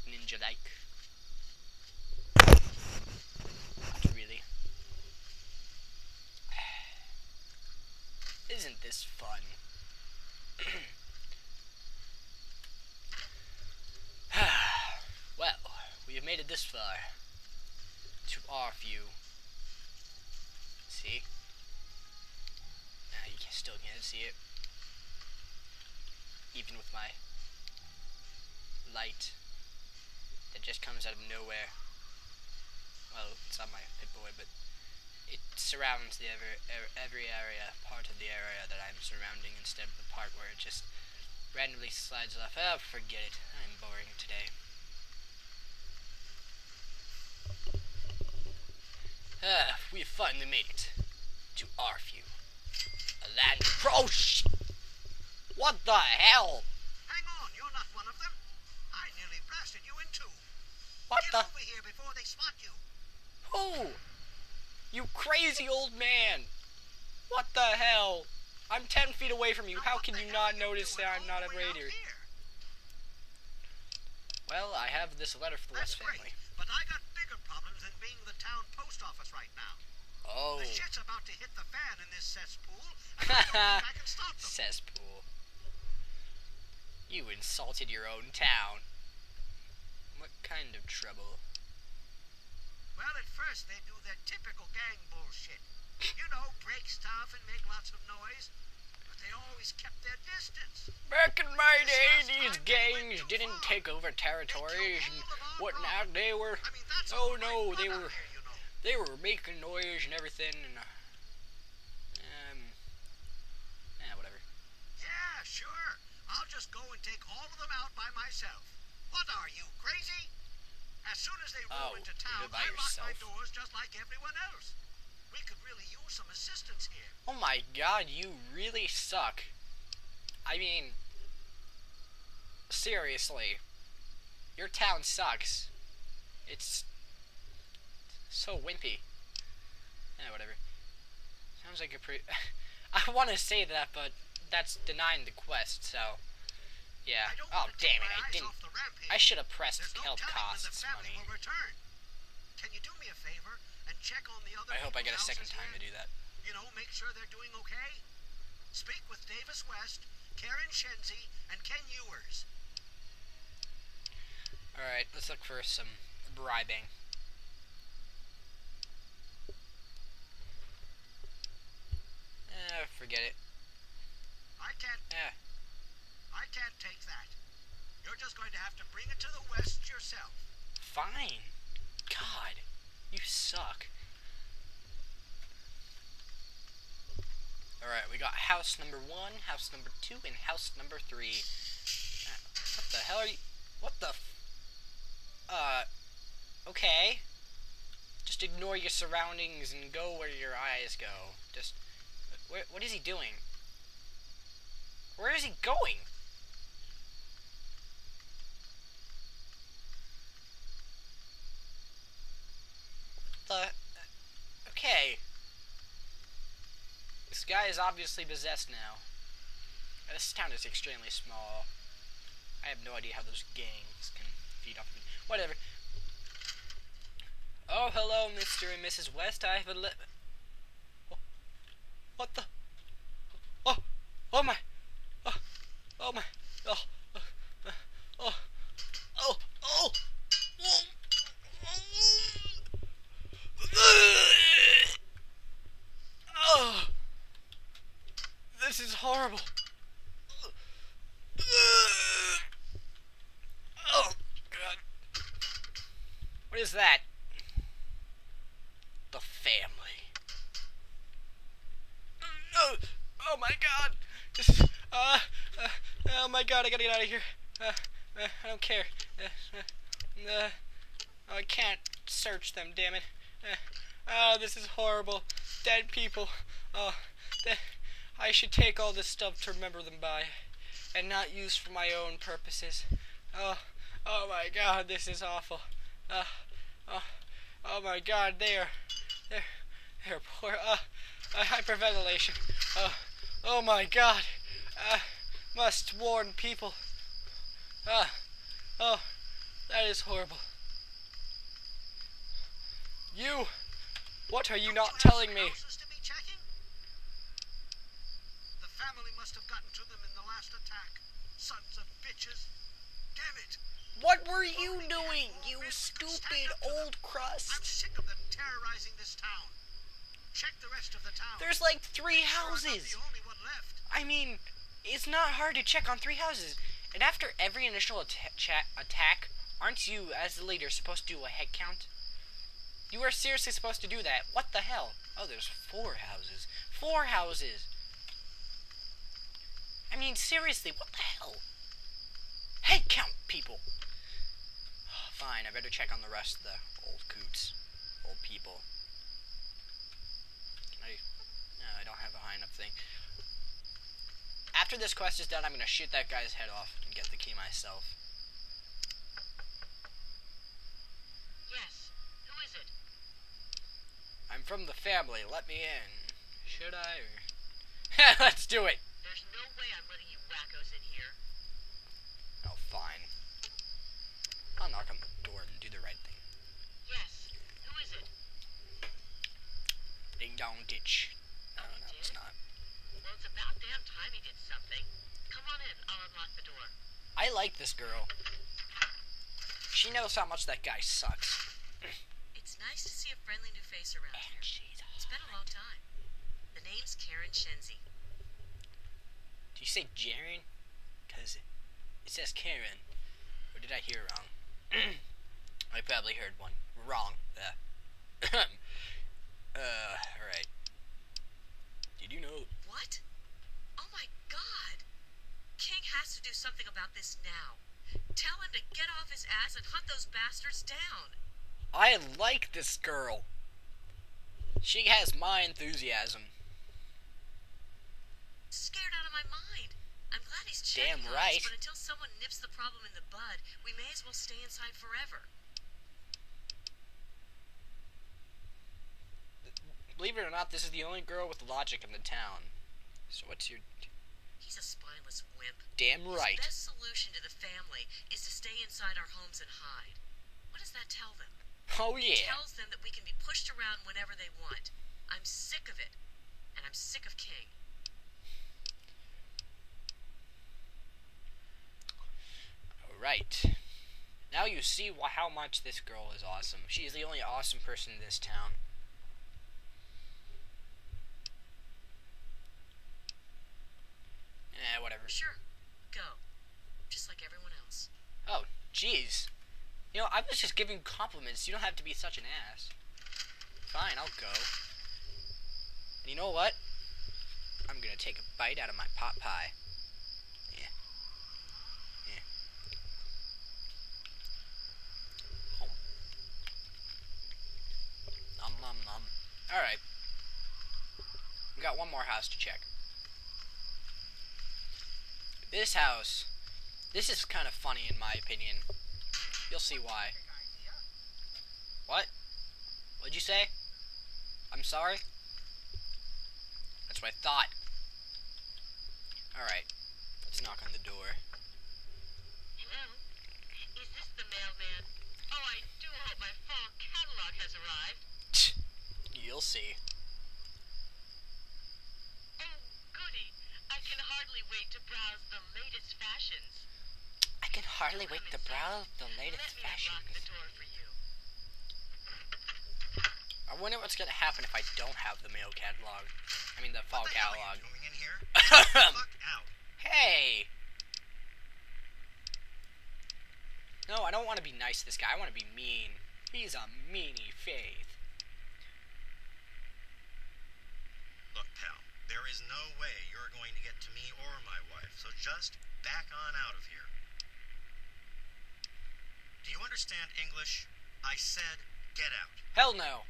ninja-like. Not really. Isn't this fun? Well, we have made it this far. To Arefu. See? You still can't see it. Even with my light that just comes out of nowhere. Well, it's on my Pip Boy, but it surrounds the every area, part of the area that I'm surrounding, instead of the part where it just randomly slides off. Oh, forget it. I'm boring today. We have finally made it to Arefu. A land. Oh, what the hell? Hang on, you're not one of them. I nearly blasted you in two. What Get the? over here before they spot you. Who? You crazy old man! What the hell? I'm 10 feet away from you. Now, How what can the you hell not are you notice doing that I'm all not the a way out raider? here? Well, I have this letter for the That's West great, family. but I got bigger problems than being the town post office right now. Oh. The shit's about to hit the fan in this cesspool, and I don't think I can stop them. Cesspool. You insulted your own town. What kind of trouble? Well, at first they do their typical gang bullshit. You know, break stuff and make lots of noise. But they always kept their distance. Back in my day, these gangs didn't take over territories and whatnot. They were, oh no, they were making noise and everything, and whatever. Yeah, sure. I'll just go and take all of them out by myself. What are you, crazy? As soon as they roll into town, by I lock my yourself? doors just like everyone else. We could really use some assistance here. Oh my god, you really suck. I mean, seriously. Your town sucks. It's so wimpy. Whatever. Sounds like a pretty... I want to say that, but that's denying the quest, so... Yeah. Oh, damn it, I didn't... I should have pressed help costs money. Can you do me a favor and check on the other I hope I get a people's second houses time here? to do that. You know, make sure they're doing okay. Speak with Davis West, Karen Shenzi, and Ken Ewers. Alright, let's look for some bribing. Forget it. I can't take that. You're just going to have to bring it to the West yourself. Fine. God, you suck. Alright, we got house number 1, house number 2, and house number 3. What the hell are you... What the... Okay. Just ignore your surroundings and go where your eyes go. Just... What is he doing? Where is he going? Okay. This guy is obviously possessed now. This town is extremely small. I have no idea how those gangs can feed off of it. Whatever. Oh, hello, Mr. and Mrs. West. I have a What the? Oh my! Oh my! Oh! This is horrible. Oh God! What is that? The family. Oh my God! Oh my God! I gotta get out of here. I don't care. I can't search them. Damn it. Oh, this is horrible. Dead people. Oh, I should take all this stuff to remember them by, and not use for my own purposes. Oh my God! This is awful. Oh my God! They're poor. Hyperventilation. Oh my God! Must warn people. Oh, that is horrible. You! What are you not telling me? Houses to be checking? The family must have gotten to them in the last attack. Sons of bitches. Damn it. What were you doing, you stupid old I'm crust? sick of them terrorizing this town. Check the rest of the town. There's like 3 Make sure I'm not houses. the only one left. I mean, it's not hard to check on 3 houses. And after every initial attack, aren't you, as the leader, supposed to do a head count? You are seriously supposed to do that. What the hell? Oh, there's 4 houses. 4 houses! I mean, seriously, what the hell? Head count, people! Fine, I better check on the rest of the old coots. Old people. Can I... No, I don't have a high enough thing. After this quest is done, I'm gonna shoot that guy's head off and get the key myself. Yes. Who is it? I'm from the family. Let me in. Should I? Or... Let's do it. There's no way I'm letting you wackos in here. Oh, fine. I'll knock on the door and do the right thing. Yes. Who is it? Ding dong ditch. No, Oh, he no, it's did? not. Well, it's about damn time he did something. Come on in. I'll unlock the door. I like this girl. She knows how much that guy sucks. It's nice to see a friendly new face around And here. she's It's been a long time. The name's Karen Shenzi. Did you say Jaren? Because it says Karen. Or did I hear wrong? I probably heard one wrong. Alright. Did you know? What? Oh my God! King has to do something about this now. Tell him to get off his ass and hunt those bastards down. I like this girl. She has my enthusiasm. Scared out of my mind. I'm glad he's Damn checking on right. us, but until someone nips the problem in the bud, we may as well stay inside forever. Believe it or not, this is the only girl with logic in the town. So what's your... He's a spineless wimp. Damn right. His best solution to the family is to stay inside our homes and hide. What does that tell them? Oh It yeah. tells them that we can be pushed around whenever they want. I'm sick of it. And I'm sick of King. Alright. Now you see how much this girl is awesome. She is the only awesome person in this town. Whatever. Sure. Go. Just like everyone else. Oh, jeez. You know, I was just giving compliments. You don't have to be such an ass. Fine, I'll go. And you know what? I'm gonna take a bite out of my pot pie. Yeah. Yeah. Home. Nom nom nom. Alright. We got one more house to check. This house, this is kind of funny in my opinion. You'll see why. What? What'd you say? I'm sorry? That's what I thought. Alright, let's knock on the door. Hello? Is this the mailman? Oh, I do hope my fall catalog has arrived. You'll see. Oh, goody. I can hardly wait to browse the latest fashions. I can hardly wait to browse the latest Let me fashions. unlock the door for you. I wonder what's gonna happen if I don't have the mail catalog. I mean the fall What the hell are catalog. you doing in here? Fuck out. Hey! No, I don't want to be nice to this guy. I want to be mean. He's a meanie Faith. Look, pal, there is no way you're going to get to me or my wife, so just back on out of here. Do you understand English? I said get out. Hell no.